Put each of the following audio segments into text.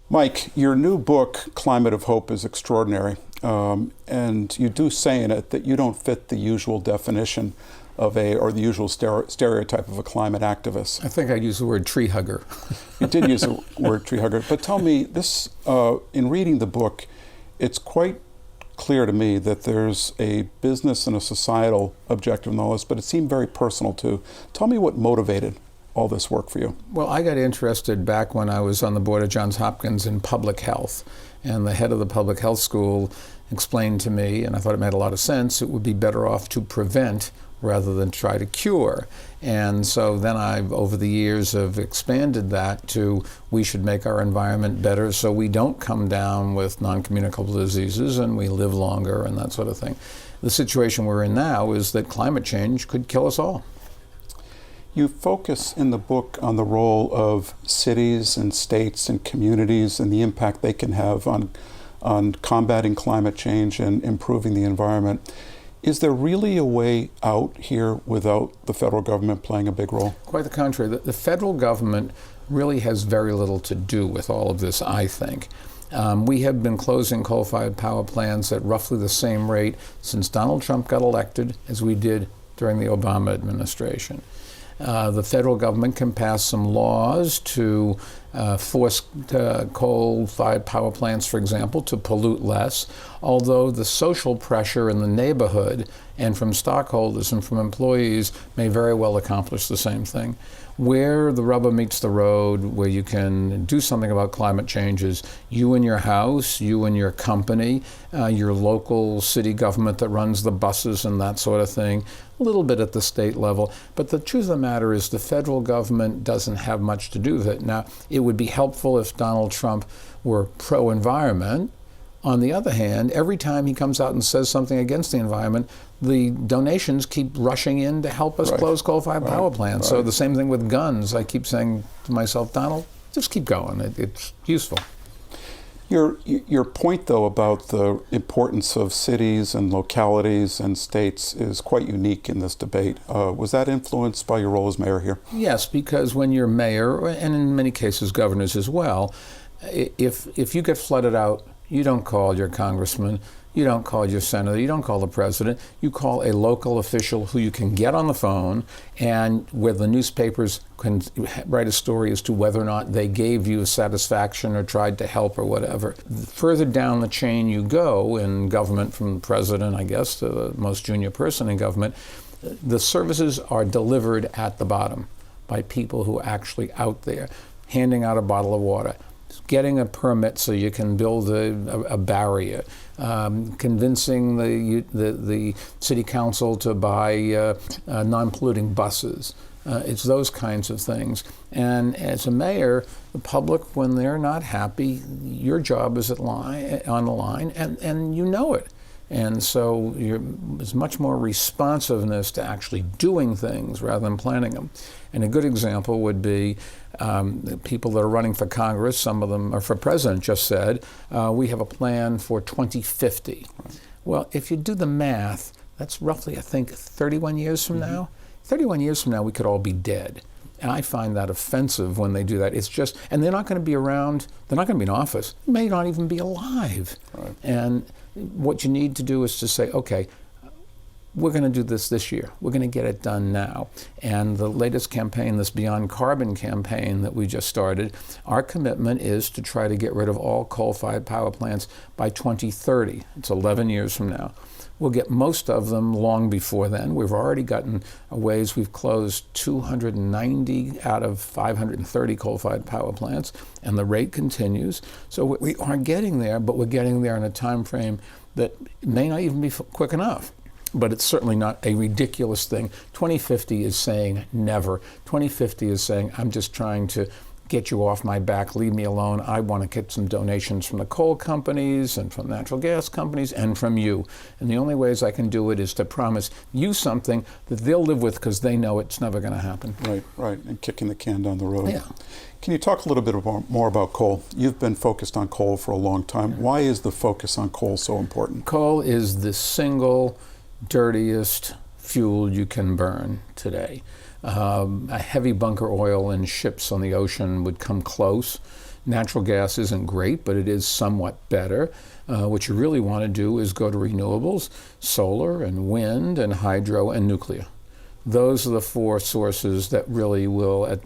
Mike, your new book, Climate of Hope, is extraordinary. And you do say in it that you don't fit the usual definition or the usual stereotype of a climate activist. I think I used the word tree hugger. You did use the word tree hugger. But tell me, this, in reading the book, it's quite clear to me that there's a business and a societal objective in all this, but it seemed very personal too. Tell me what motivated all this work for you. Well, I got interested back when I was on the board of Johns Hopkins in public health. And the head of the public health school explained to me, and I thought it made a lot of sense, it would be better off to prevent rather than try to cure. And so then I've, over the years, have expanded that to we should make our environment better so we don't come down with non-communicable diseases and we live longer and that sort of thing. The situation we're in now is that climate change could kill us all. You focus in the book on the role of cities and states and communities and the impact they can have on combating climate change and improving the environment. Is there really a way out here without the federal government playing a big role? Quite the contrary. The federal government really has very little to do with all of this, I think. We have been closing coal-fired power plants at roughly the same rate since Donald Trump got elected as we did during the Obama administration. The federal government can pass some laws to force coal-fired power plants, for example, to pollute less, although the social pressure in the neighborhood and from stockholders and from employees may very well accomplish the same thing. Where the rubber meets the road, where you can do something about climate change is you and your house, you and your company, your local city government that runs the buses and that sort of thing, a little bit at the state level. But the truth of the matter is the federal government doesn't have much to do with it. Now, it would be helpful if Donald Trump were pro-environment. On the other hand, every time he comes out and says something against the environment, the donations keep rushing in to help us close coal-fired power plants. So the same thing with guns. I keep saying to myself, Donald, just keep going. It's useful. Your point, though, about the importance of cities and localities and states is quite unique in this debate. Was that influenced by your role as mayor here? Yes, because when you're mayor, and in many cases governors as well, if you get flooded out, you don't call your congressman, you don't call your senator, you don't call the president, you call a local official who you can get on the phone and where the newspapers can write a story as to whether or not they gave you satisfaction or tried to help or whatever. The further down the chain you go in government, from the president, I guess, to the most junior person in government, the services are delivered at the bottom by people who are actually out there, handing out a bottle of water, getting a permit so you can build a barrier, convincing the city council to buy non-polluting buses. It's those kinds of things. And as a mayor, the public, when they're not happy, your job is on the line, and you know it. And so there's much more responsiveness to actually doing things rather than planning them. And a good example would be the people that are running for Congress, some of them are for president, just said, we have a plan for 2050. Well, if you do the math, that's roughly, I think, 31 years from now. 31 years from now, we could all be dead. And I find that offensive when they do that. It's just, and they're not going to be around, they're not going to be in office, they may not even be alive. Right. And what you need to do is to say, okay, we're going to do this year. We're going to get it done now. And the latest campaign, this Beyond Carbon campaign that we just started, our commitment is to try to get rid of all coal-fired power plants by 2030. It's 11 years from now. We'll get most of them long before then. We've already gotten ways. We've closed 290 out of 530 coal-fired power plants, and the rate continues. So we are getting there, but we're getting there in a time frame that may not even be quick enough. But it's certainly not a ridiculous thing. 2050 is saying never. 2050 is saying, I'm just trying to get you off my back, leave me alone. I want to get some donations from the coal companies and from natural gas companies and from you. And the only ways I can do it is to promise you something that they'll live with because they know it's never going to happen. Right, and kicking the can down the road. Yeah. Can you talk a little bit more about coal? You've been focused on coal for a long time. Why is the focus on coal so important? Coal is the single dirtiest fuel you can burn today. A heavy bunker oil in ships on the ocean would come close Natural gas isn't great, but it is somewhat better. What you really want to do is go to renewables, solar and wind and hydro and nuclear. Those are the four sources that really will,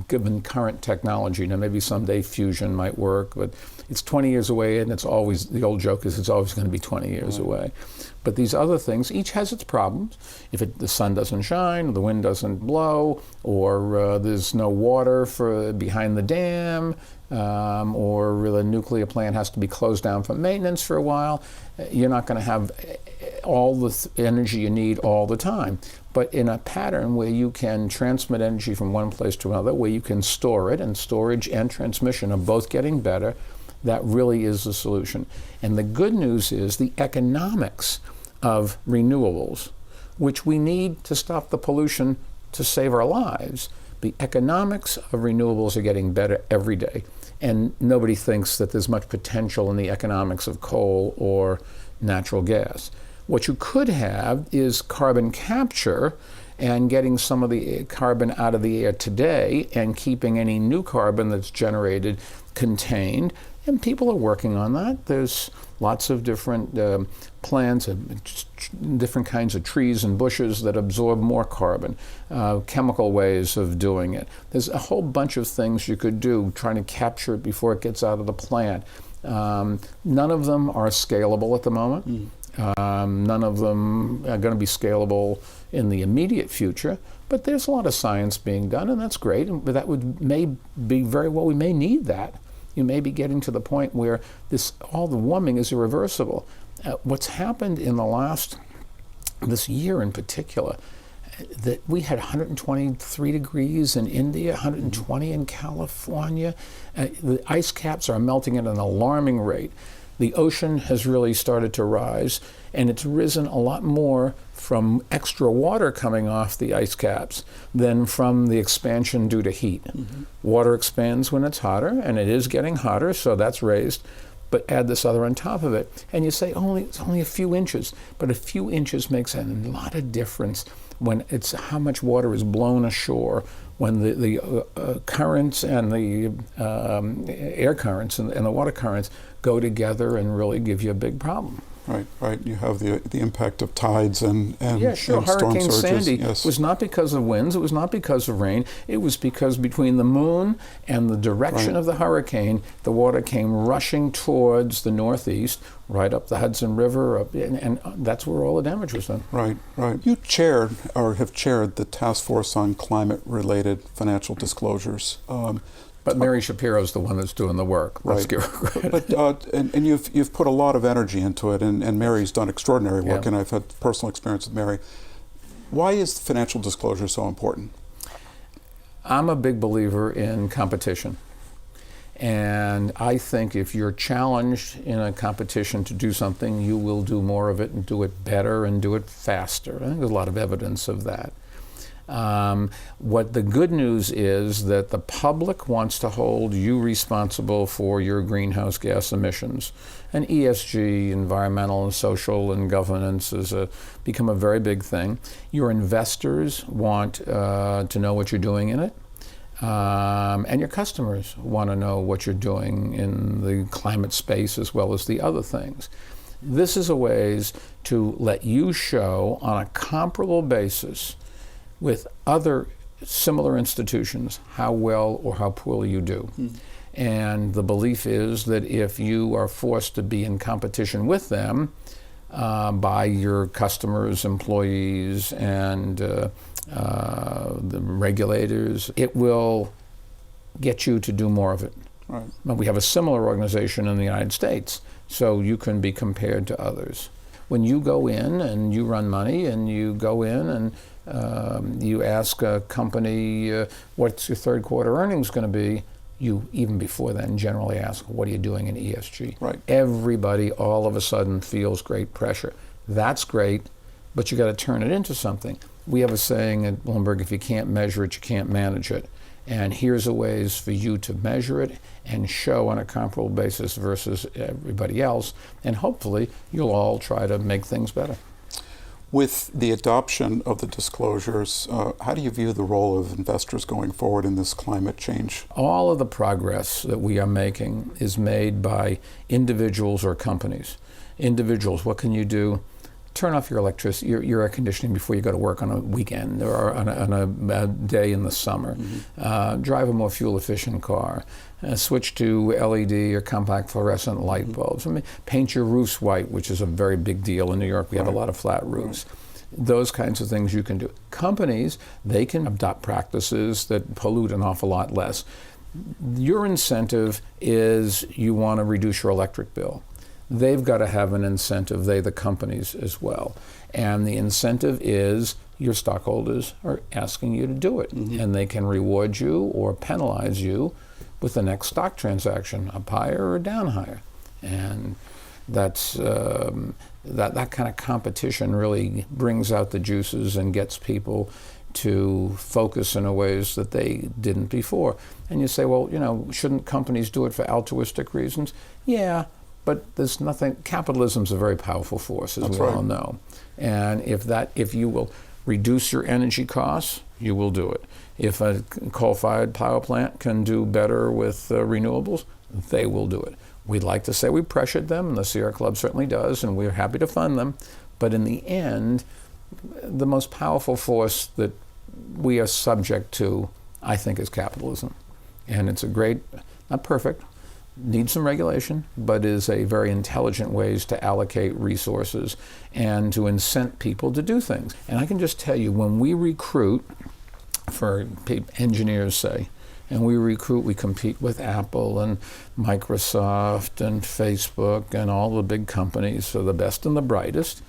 given current technology, now maybe someday fusion might work, but it's 20 years away, and it's always, the old joke is it's always going to be 20 years away. But these other things, each has its problems. If the sun doesn't shine, or the wind doesn't blow, or there's no water behind the dam, or the nuclear plant has to be closed down for maintenance for a while, you're not going to have all the energy you need all the time. But in a pattern where you can transmit energy from one place to another, where you can store it, and storage and transmission are both getting better, that really is the solution. And the good news is the economics of renewables, which we need to stop the pollution to save our lives. The economics of renewables are getting better every day. And nobody thinks that there's much potential in the economics of coal or natural gas. What you could have is carbon capture and getting some of the carbon out of the air today and keeping any new carbon that's generated contained. And people are working on that. There's lots of different plants, different kinds of trees and bushes that absorb more carbon, chemical ways of doing it. There's a whole bunch of things you could do trying to capture it before it gets out of the plant. None of them are scalable at the moment. None of them are going to be scalable in the immediate future, but there's a lot of science being done, and that's great. But that may be very well, we may need that. You may be getting to the point where all the warming is irreversible. What's happened in this year in particular, that we had 123 degrees in India, 120 in California. The ice caps are melting at an alarming rate. The ocean has really started to rise, and it's risen a lot more from extra water coming off the ice caps than from the expansion due to heat. Water expands when it's hotter, and it is getting hotter, so that's raised. But add this other on top of it, and you say, it's only a few inches. But a few inches makes a lot of difference when it's how much water is blown ashore, when the currents and the air currents and the water currents go together and really give you a big problem. Right. You have the impact of tides and yeah, sure. and storm Hurricane surges. Sandy Yes. was not because of winds. It was not because of rain. It was because between the moon and the direction of the hurricane, the water came rushing towards the northeast, right up the Hudson River, and that's where all the damage was done. Right. You chaired or have chaired the Task Force on Climate-Related Financial Disclosures. But Mary Shapiro's the one that's doing the work. Let's give her credit. But and you've put a lot of energy into it, and Mary's done extraordinary work, Yeah. and I've had personal experience with Mary. Why is financial disclosure so important? I'm a big believer in competition. And I think if you're challenged in a competition to do something, you will do more of it and do it better and do it faster. I think there's a lot of evidence of that. What the good news is that the public wants to hold you responsible for your greenhouse gas emissions. And ESG, environmental and social and governance, has become a very big thing. Your investors want to know what you're doing in it. And your customers want to know what you're doing in the climate space as well as the other things. This is a ways to let you show on a comparable basis with other similar institutions how well or how poorly you do. And the belief is that if you are forced to be in competition with them by your customers, employees, and the regulators, it will get you to do more of it. Right. But we have a similar organization in the United States, so you can be compared to others. When you go in and you run money and you go in and you ask a company, what's your third quarter earnings going to be? You, even before then, generally ask, what are you doing in ESG? Right. Everybody all of a sudden feels great pressure. That's great, but you got to turn it into something. We have a saying at Bloomberg, if you can't measure it, you can't manage it. And here's a ways for you to measure it and show on a comparable basis versus everybody else. And hopefully you'll all try to make things better. With the adoption of the disclosures, how do you view the role of investors going forward in this climate change? All of the progress that we are making is made by individuals or companies. Individuals, what can you do? Turn off your electricity, your air conditioning before you go to work on a weekend or on a day in the summer. Drive a more fuel-efficient car. Switch to LED or compact fluorescent light bulbs. I mean, paint your roofs white, which is a very big deal in New York. We have a lot of flat roofs. Those kinds of things you can do. Companies, they can adopt practices that pollute an awful lot less. Your incentive is you want to reduce your electric bill. They've got to have an incentive, the companies as well. And the incentive is your stockholders are asking you to do it. And they can reward you or penalize you with the next stock transaction, up higher or down higher. And that's that kind of competition really brings out the juices and gets people to focus in a ways that they didn't before. And you say, well, shouldn't companies do it for altruistic reasons? Yeah, but there's nothing. Capitalism's a very powerful force, as we all know. And if you will reduce your energy costs, you will do it. If a coal-fired power plant can do better with renewables, they will do it. We'd like to say we pressured them, and the Sierra Club certainly does, and we're happy to fund them. But in the end, the most powerful force that we are subject to, I think, is capitalism. And it's a great, not perfect, needs some regulation, but is a very intelligent ways to allocate resources and to incent people to do things. And I can just tell you, when we recruit, for engineers say, and we compete with Apple and Microsoft and Facebook and all the big companies, so the best and the brightest.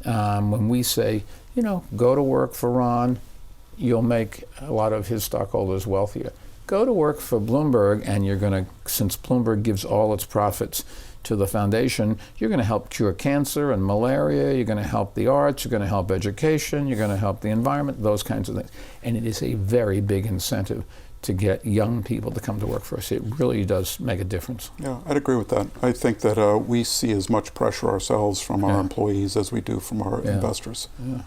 When we say, go to work for Ron, you'll make a lot of his stockholders wealthier. Go to work for Bloomberg, and you're going to, since Bloomberg gives all its profits to the foundation, you're going to help cure cancer and malaria, you're going to help the arts, you're going to help education, you're going to help the environment, those kinds of things. And it is a very big incentive to get young people to come to work for us. It really does make a difference. Yeah, I'd agree with that. I think that we see as much pressure ourselves from our employees as we do from our investors. Yeah.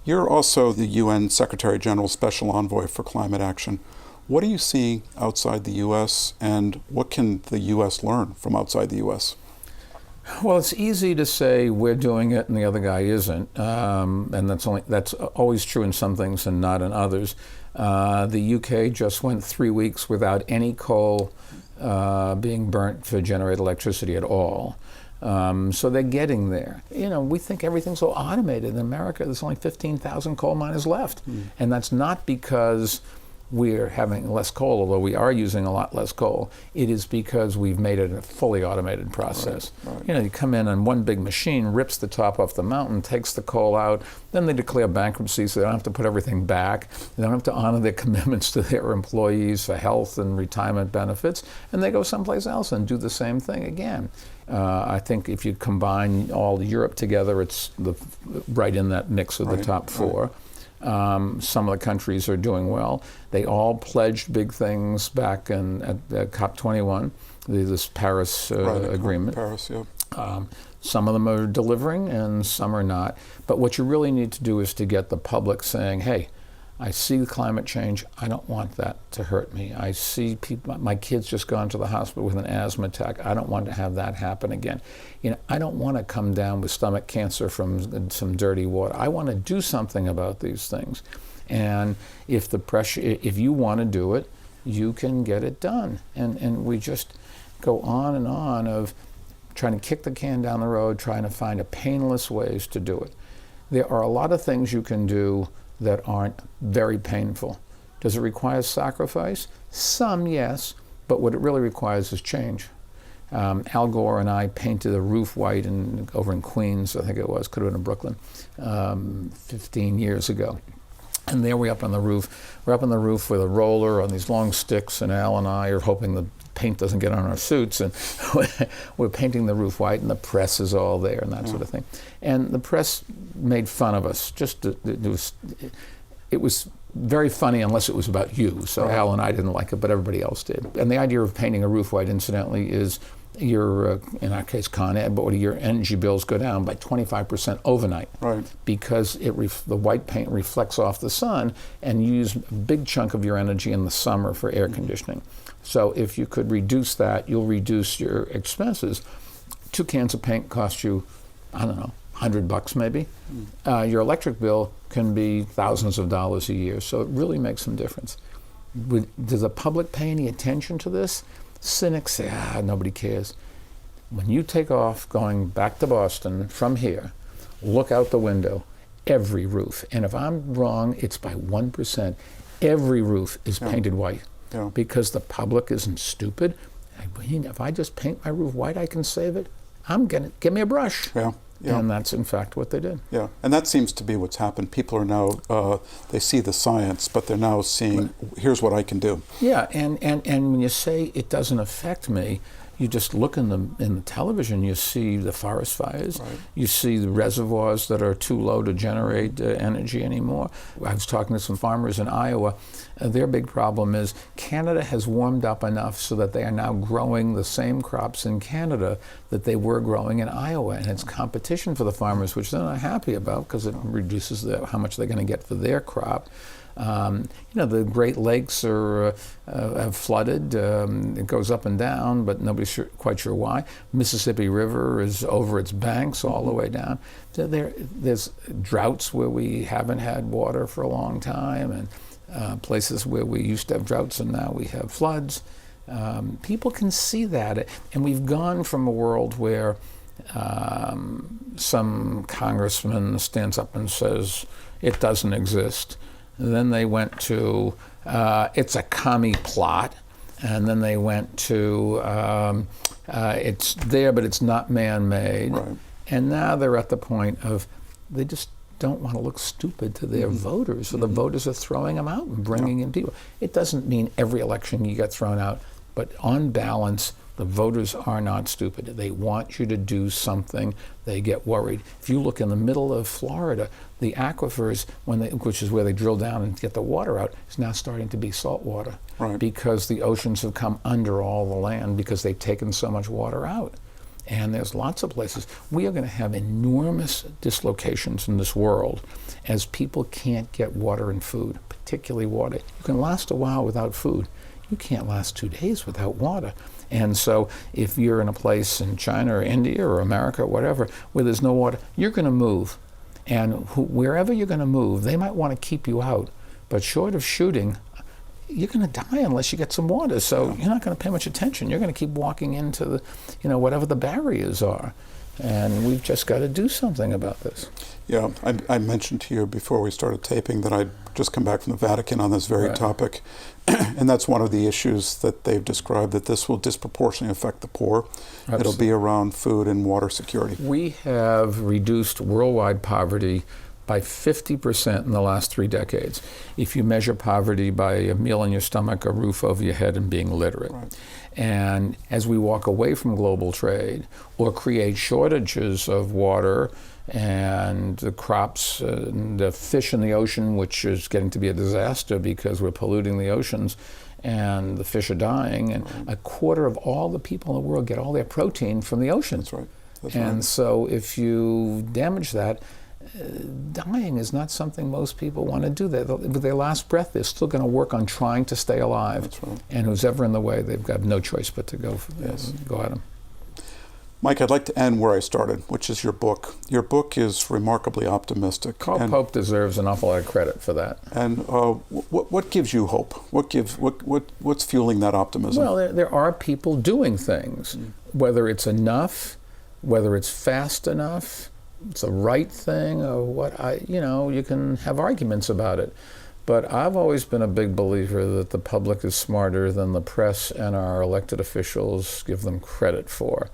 You're also the UN Secretary General's Special Envoy for Climate Action. What are you seeing outside the U.S., and what can the U.S. learn from outside the U.S.? Well, it's easy to say we're doing it and the other guy isn't, and that's always true in some things and not in others. The UK just went 3 weeks without any coal being burnt to generate electricity at all. So they're getting there. We think everything's so automated. In America, there's only 15,000 coal miners left. And that's not because we're having less coal, although we are using a lot less coal. It is because we've made it a fully automated process. Right. You come in and one big machine rips the top off the mountain, takes the coal out, then they declare bankruptcy so they don't have to put everything back. They don't have to honor their commitments to their employees for health and retirement benefits, and they go someplace else and do the same thing again. I think if you combine all Europe together, it's right in that mix of the top four. Right. Some of the countries are doing well. They all pledged big things back at COP21, this Paris agreement. Paris, yeah. Some of them are delivering and some are not. But what you really need to do is to get the public saying, hey, I see climate change. I don't want that to hurt me. I see people, my kid's just gone to the hospital with an asthma attack. I don't want to have that happen again. I don't want to come down with stomach cancer from some dirty water. I want to do something about these things. And if you want to do it, you can get it done. And we just go on and on of trying to kick the can down the road, trying to find a painless ways to do it. There are a lot of things you can do that aren't very painful. Does it require sacrifice? Some, yes, but what it really requires is change. Al Gore and I painted a roof white over in Queens, I think it was, could have been in Brooklyn, 15 years ago. And there we're up on the roof. We're up on the roof with a roller on these long sticks, and Al and I are hoping the paint doesn't get on our suits, and we're painting the roof white, and the press is all there and that sort of thing. And the press made fun of us. It was very funny unless it was about you. So Al and I didn't like it, but everybody else did. And the idea of painting a roof white, incidentally, is your, in our case, Con Ed, but your energy bills go down by 25% overnight. Right. Because the white paint reflects off the sun, and you use a big chunk of your energy in the summer for air conditioning. So if you could reduce that, you'll reduce your expenses. 2 cans of paint cost you, I don't know, $100 maybe. Your electric bill can be thousands of dollars a year, so it really makes some difference. Does the public pay any attention to this? Cynics say, nobody cares. When you take off going back to Boston from here, look out the window, every roof, and if I'm wrong, it's by 1%, every roof is painted white. Yeah. Because the public isn't stupid. If I just paint my roof white, I can save it. Give me a brush. Yeah. Yeah. And that's in fact what they did. Yeah, and that seems to be what's happened. People are now, they see the science, but they're now seeing, here's what I can do. Yeah, and when you say it doesn't affect me, you just look in the television, you see the forest fires, Right. you see the reservoirs that are too low to generate energy anymore. I was talking to some farmers in Iowa. Their big problem is Canada has warmed up enough so that they are now growing the same crops in Canada that they were growing in Iowa, and it's competition for the farmers, which they're not happy about because it reduces how much they're going to get for their crop. The Great Lakes have flooded. It goes up and down, but nobody's quite sure why. Mississippi River is over its banks all the way down. There's droughts where we haven't had water for a long time, and places where we used to have droughts and now we have floods. People can see that, and we've gone from a world where some congressman stands up and says it doesn't exist. And then they went to, it's a commie plot. And then they went to, it's there, but it's not man-made. Right. And now they're at the point of, they just don't want to look stupid to their voters. So the voters are throwing them out and bringing in people. It doesn't mean every election you get thrown out, but on balance, the voters are not stupid. They want you to do something. They get worried. If you look in the middle of Florida, the aquifers, which is where they drill down and get the water out, is now starting to be salt water. Right. Because the oceans have come under all the land because they've taken so much water out. And there's lots of places. We are going to have enormous dislocations in this world as people can't get water and food, particularly water. You can last a while without food. You can't last 2 days without water. And so if you're in a place in China or India or America or whatever where there's no water, you're going to move. And wherever you're going to move, they might want to keep you out. But short of shooting, you're going to die unless you get some water. So you're not going to pay much attention. You're going to keep walking into whatever the barriers are. And we've just got to do something about this. Yeah, I mentioned to you before we started taping that I'd just come back from the Vatican on this very topic. And that's one of the issues that they've described, that this will disproportionately affect the poor. Absolutely. It'll be around food and water security. We have reduced worldwide poverty by 50% in the last 3 decades. If you measure poverty by a meal in your stomach, a roof over your head, and being literate. Right. And as we walk away from global trade or create shortages of water and the crops, the fish in the ocean, which is getting to be a disaster because we're polluting the oceans and the fish are dying, and a quarter of all the people in the world get all their protein from the ocean. That's right. That's and right. so if you damage that, dying is not something most people want to do. With their last breath, they're still going to work on trying to stay alive. That's right. And who's ever in the way, they've got no choice but to go at them. Mike, I'd like to end where I started, which is your book. Your book is remarkably optimistic. Carl Pope deserves an awful lot of credit for that. And what gives you hope? What's fueling that optimism? Well, there are people doing things, whether it's enough, whether it's fast enough, it's the right thing, or what. You can have arguments about it. But I've always been a big believer that the public is smarter than the press and our elected officials give them credit for.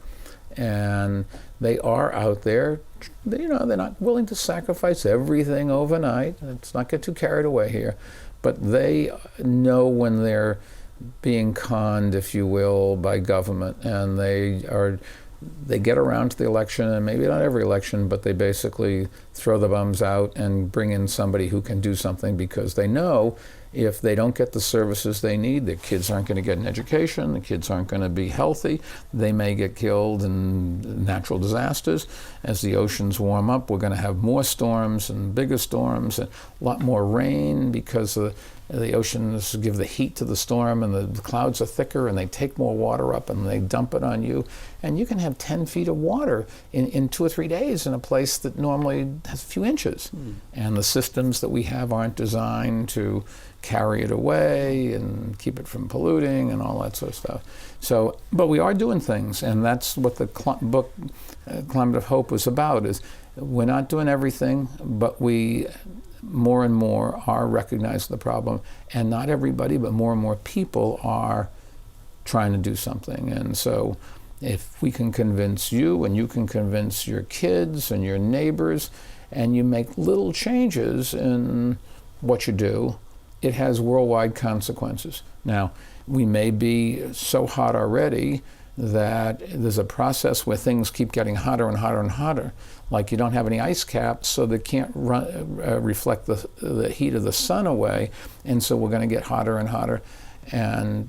And they are out there, they're not willing to sacrifice everything overnight. Let's not get too carried away here. But they know when they're being conned, if you will, by government, and they get around to the election, and maybe not every election, but they basically throw the bums out and bring in somebody who can do something because they know if they don't get the services they need, their kids aren't going to get an education, the kids aren't going to be healthy, they may get killed in natural disasters. As the oceans warm up, we're going to have more storms and bigger storms and a lot more rain because the oceans give the heat to the storm, and the clouds are thicker, and they take more water up and they dump it on you. And you can have 10 feet of water in 2 or 3 days in a place that normally has a few inches. And the systems that we have aren't designed to carry it away and keep it from polluting and all that sort of stuff. So, but we are doing things, and that's what the book Climate of Hope was about, is we're not doing everything, but we more and more are recognizing the problem, and not everybody, but more and more people are trying to do something. And so if we can convince you, and you can convince your kids and your neighbors, and you make little changes in what you do, it has worldwide consequences. Now, we may be so hot already that there's a process where things keep getting hotter and hotter and hotter. Like you don't have any ice caps, so they can't reflect the heat of the sun away, and so we're going to get hotter and hotter and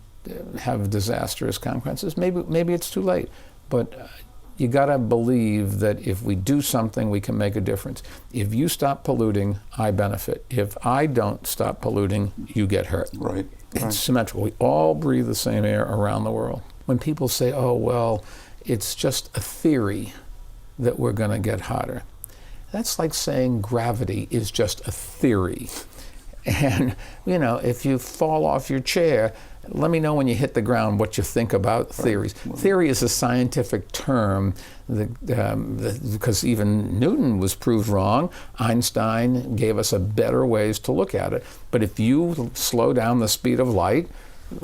have disastrous consequences. Maybe it's too late, but you got to believe that if we do something, we can make a difference. If you stop polluting, I benefit. If I don't stop polluting, you get hurt. Right. It's symmetrical. We all breathe the same air around the world. When people say, oh, well, it's just a theory that we're going to get hotter, that's like saying gravity is just a theory. And, you know, if you fall off your chair, let me know when you hit the ground what you think about theories. Right. Theory is a scientific term because even Newton was proved wrong. Einstein gave us a better ways to look at it. But if you slow down the speed of light,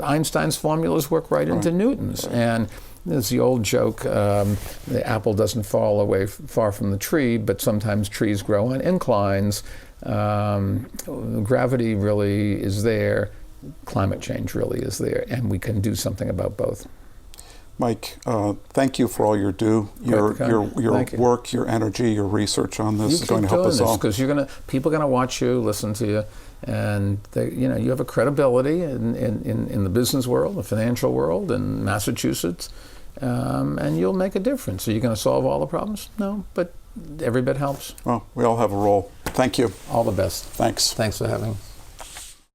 Einstein's formulas work right into Newton's. And there's the old joke, the apple doesn't fall away far from the tree, but sometimes trees grow on inclines. Gravity really is there. Climate change really is there, and we can do something about both. Mike, thank you for all you do. Your work, your energy, your research on this is going to help us all. Because people are going to watch you, listen to you, and you have a credibility in the business world, the financial world, in Massachusetts, and you'll make a difference. Are you going to solve all the problems? No, but every bit helps. Well, we all have a role. Thank you. All the best. Thanks. Thanks for having me.